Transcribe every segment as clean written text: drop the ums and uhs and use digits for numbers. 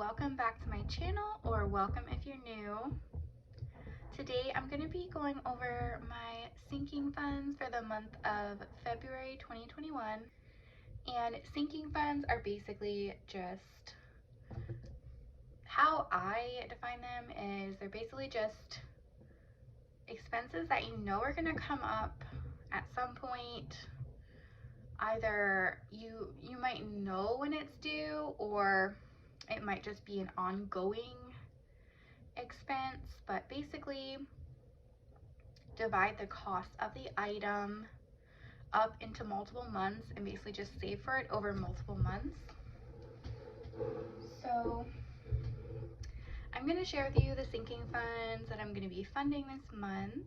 welcome back to my channel, or welcome if you're new. Today I'm going to be going over my sinking funds for the month of February 2021. And sinking funds are basically just how I define them is they're basically just expenses that you know are going to come up at some point. Either you might know when it's due, or it might just be an ongoing expense, but basically divide the cost of the item up into multiple months and basically just save for it over multiple months. So I'm going to share with you the sinking funds that I'm going to be funding this month.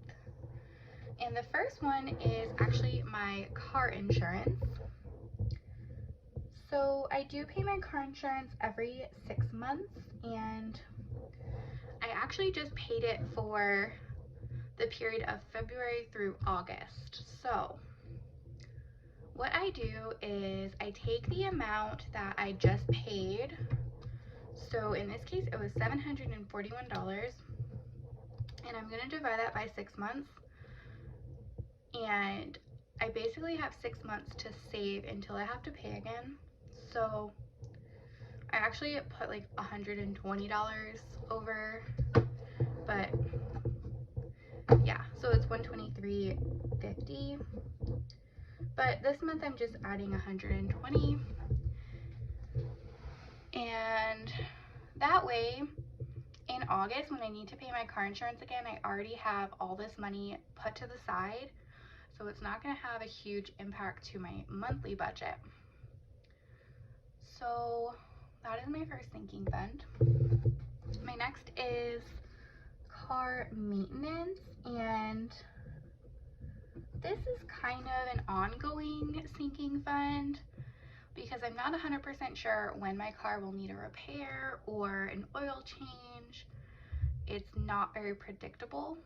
And the first one is actually my car insurance. So I do pay my car insurance every 6 months, and I actually just paid it for the period of February through August. So what I do is I take the amount that I just paid. So in this case, it was $741, and I'm going to divide that by 6 months. And I basically have 6 months to save until I have to pay again. So I actually put like $120 over, but yeah, so it's $123.50. But this month I'm just adding $120, and that way in August when I need to pay my car insurance again, I already have all this money put to the side, so it's not going to have a huge impact to my monthly budget. So that is my first sinking fund. My next is car maintenance, and this is kind of an ongoing sinking fund because I'm not 100% sure when my car will need a repair or an oil change. It's not very predictable,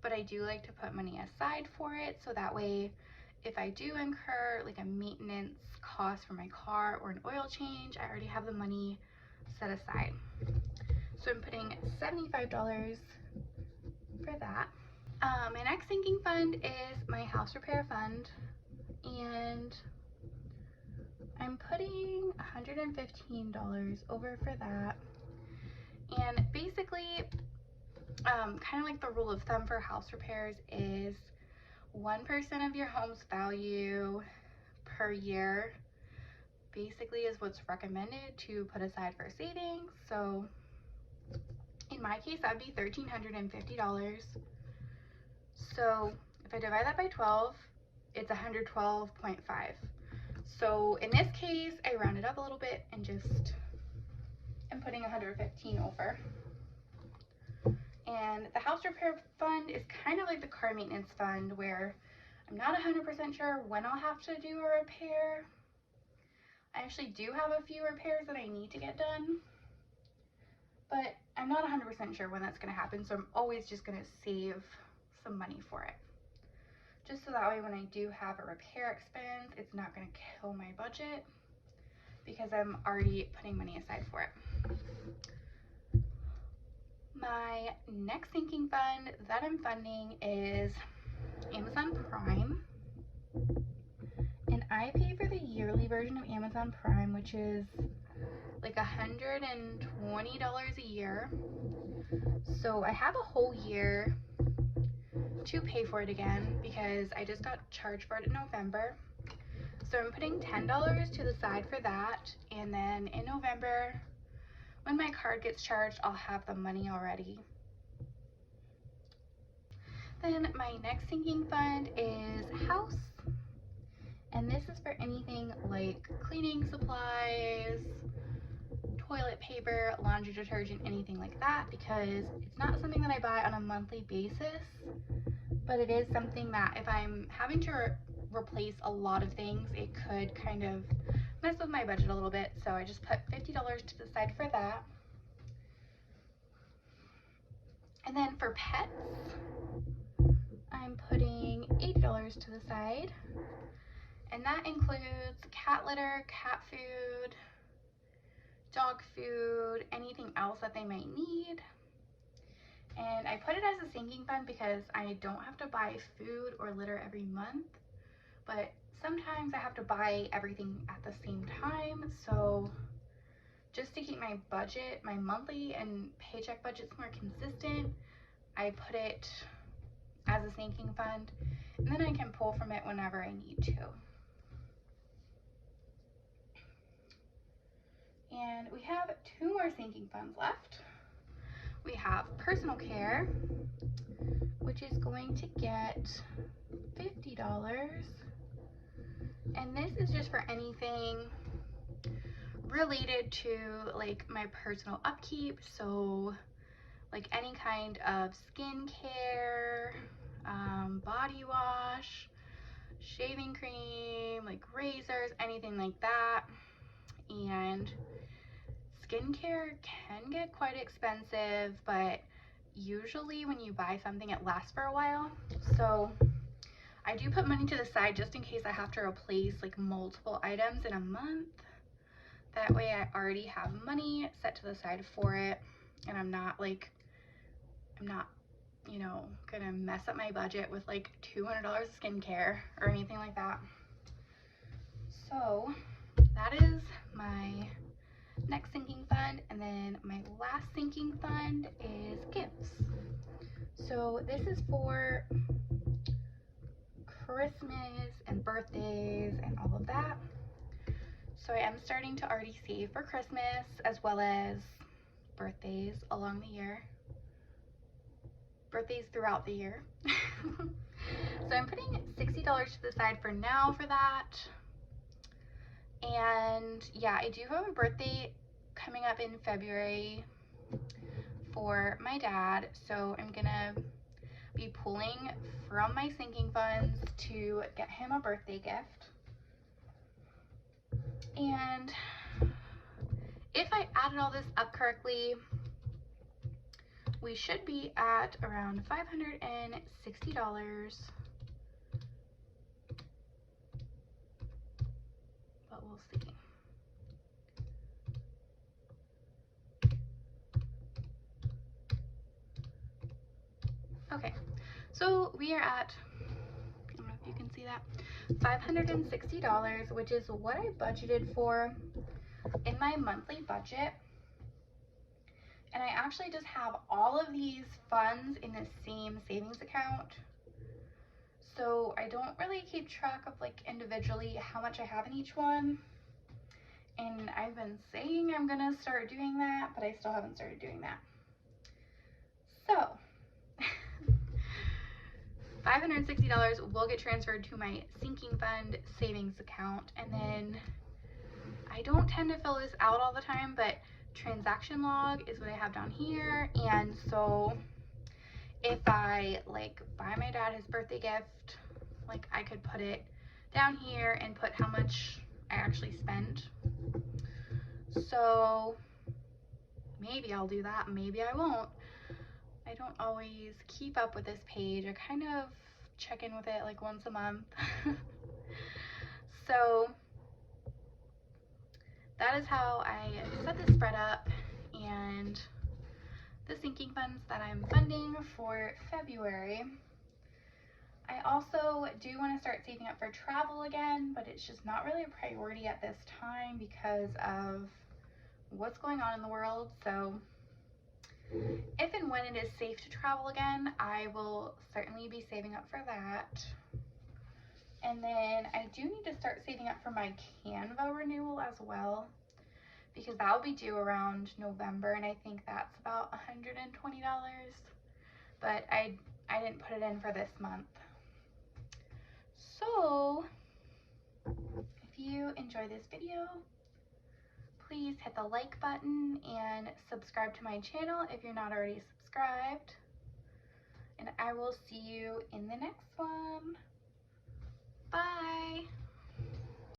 but I do like to put money aside for it, so that way if I do incur like a maintenance cost for my car or an oil change, I already have the money set aside. So I'm putting $75 for that. My next sinking fund is my house repair fund, and I'm putting $115 over for that. And basically, kind of like the rule of thumb for house repairs is 1% of your home's value per year basically is what's recommended to put aside for savings. So in my case, that'd be $1,350. So if I divide that by 12, it's 112.5. So in this case, I rounded up a little bit and just am putting 115 over. And the house repair fund is kind of like the car maintenance fund, where I'm not 100% sure when I'll have to do a repair. I actually do have a few repairs that I need to get done, but I'm not 100% sure when that's going to happen, so I'm always just going to save some money for it. Just so that way when I do have a repair expense, it's not going to kill my budget because I'm already putting money aside for it. My next sinking fund that I'm funding is Amazon Prime. And I pay for the yearly version of Amazon Prime, which is like $120 a year. So I have a whole year to pay for it again because I just got charged for it in November. So I'm putting $10 to the side for that, and then in November when my card gets charged, I'll have the money already. Then my next sinking fund is house, and this is for anything like cleaning supplies, toilet paper, laundry detergent, anything like that, because it's not something that I buy on a monthly basis, but it is something that if I'm having to replace a lot of things, it could kind of mess with my budget a little bit. So I just put $50 to the side for that. And then for pets, I'm putting $80 to the side, and that includes cat litter, cat food, dog food, anything else that they might need. And I put it as a sinking fund because I don't have to buy food or litter every month, but sometimes I have to buy everything at the same time. So just to keep my budget, my monthly and paycheck budgets more consistent, I put it as a sinking fund, and then I can pull from it whenever I need to. And we have 2 more sinking funds left. We have personal care, which is going to get $50. And this is just for anything related to like my personal upkeep. So like any kind of skincare, body wash, shaving cream, like razors, anything like that. And skincare can get quite expensive, but usually when you buy something, it lasts for a while. So I do put money to the side just in case I have to replace like multiple items in a month. That way I already have money set to the side for it, and I'm not, you know, gonna mess up my budget with like $200 of skincare or anything like that. So that is my next sinking fund. And then my last sinking fund is gifts. So this is for Christmas and birthdays and all of that. So I am starting to already save for Christmas as well as birthdays along the year. Birthdays throughout the year. So I'm putting $60 to the side for now for that. And yeah, I do have a birthday coming up in February for my dad. So I'm gonna be pulling from my sinking funds to get him a birthday gift. And if I added all this up correctly, we should be at around $560, but we'll see. Okay, so we are at, I don't know if you can see that, $560, which is what I budgeted for in my monthly budget. And I actually just have all of these funds in the same savings account. So I don't really keep track of like individually how much I have in each one. And I've been saying I'm gonna start doing that, but I still haven't started doing that. So $560 will get transferred to my sinking fund savings account. And then I don't tend to fill this out all the time, but transaction log is what I have down here. And so if I like buy my dad his birthday gift, like I could put it down here and put how much I actually spent. So maybe I'll do that, maybe I won't. I don't always keep up with this page. I kind of check in with it like once a month. So that is how I set this spread up and the sinking funds that I'm funding for February. I also do want to start saving up for travel again, but it's just not really a priority at this time because of what's going on in the world. So if and when it is safe to travel again, I will certainly be saving up for that. And then I do need to start saving up for my Canva renewal as well, because that will be due around November, and I think that's about $120. But I didn't put it in for this month. So if you enjoy this video, please hit the like button and subscribe to my channel if you're not already subscribed. And I will see you in the next one. Bye.